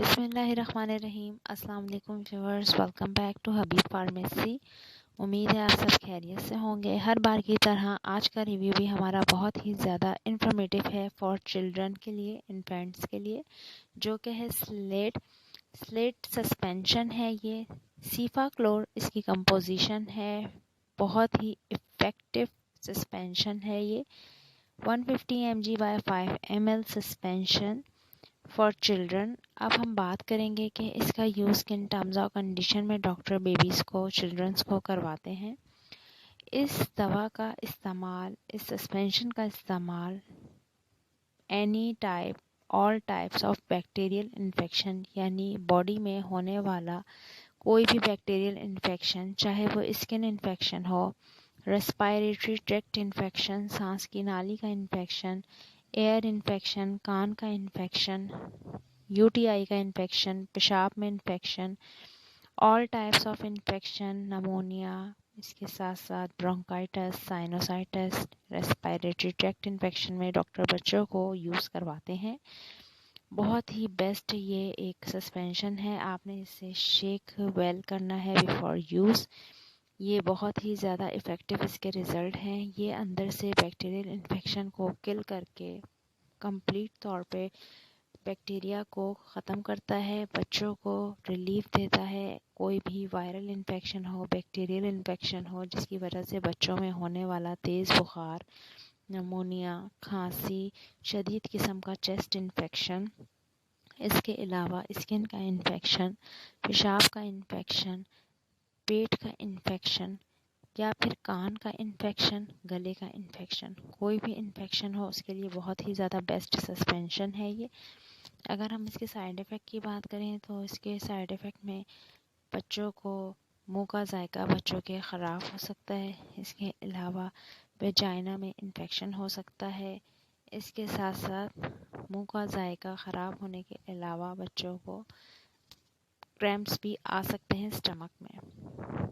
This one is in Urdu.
بسم اللہ الرحمن الرحیم۔ السلام علیکم viewers, welcome back to Habib pharmacy. امید ہے آپ سب خیریت سے ہوں گے۔ ہر بار کی طرح آج کا ریویو بھی ہمارا بہت ہی زیادہ انفارمیٹیو ہے فار چلڈرن کے لیے، انفینٹس کے لیے، جو کہ ہے سلیٹ سسپینشن ہے۔ یہ سیفا کلور اس کی کمپوزیشن ہے، بہت ہی افیکٹو سسپینشن ہے یہ 150 mg by 5 ml suspension for children. اب ہم بات کریں گے کہ اس کا یوز کن ٹرمز اور کنڈیشن میں ڈاکٹر بیبیز کو، چلڈرنس کو کرواتے ہیں۔ اس دوا کا استعمال، اس سسپینشن کا استعمال آل ٹائپس آف بیکٹیریل انفیکشن، یعنی باڈی میں ہونے والا کوئی بھی بیکٹیریل انفیکشن، چاہے وہ اسکن انفیکشن ہو، ریسپائریٹری ٹریکٹ انفیکشن، سانس کی نالی کا انفیکشن، ایئر انفیکشن، کان کا انفیکشن، UTI کا انفیکشن، پیشاب میں infection, all types of infection, pneumonia, اس کے ساتھ ساتھ bronchitis, sinusitis, respiratory tract infection میں ڈاکٹر بچوں کو یوز کرواتے ہیں۔ بہت ہی بیسٹ یہ ایک سسپینشن ہے، آپ نے اسے شیک ویل کرنا ہے بیفور یوز۔ یہ بہت ہی زیادہ افیکٹو اس کے ریزلٹ ہیں۔ یہ اندر سے بیکٹیریل انفیکشن کو کل کر کے کمپلیٹ طور پہ بیکٹیریا کو ختم کرتا ہے، بچوں کو ریلیف دیتا ہے۔ کوئی بھی وائرل انفیکشن ہو، بیکٹیریل انفیکشن ہو، جس کی وجہ سے بچوں میں ہونے والا تیز بخار، نمونیا، کھانسی، شدید قسم کا چیسٹ انفیکشن، اس کے علاوہ اسکن کا انفیکشن، پیشاب کا انفیکشن، پیٹ کا انفیکشن، یا پھر کان کا انفیکشن، گلے کا انفیکشن، کوئی بھی انفیکشن ہو اس کے لیے بہت ہی زیادہ بیسٹ سسپینشن ہے یہ۔ اگر ہم اس کے سائیڈ ایفیکٹ کی بات کریں تو اس کے سائیڈ ایفیکٹ میں بچوں کو منہ کا ذائقہ بچوں کے خراب ہو سکتا ہے، اس کے علاوہ ویجائنا میں انفیکشن ہو سکتا ہے، اس کے ساتھ ساتھ منہ کا ذائقہ خراب ہونے کے علاوہ بچوں کو کریمپس بھی آ سکتے ہیں اسٹمک میں۔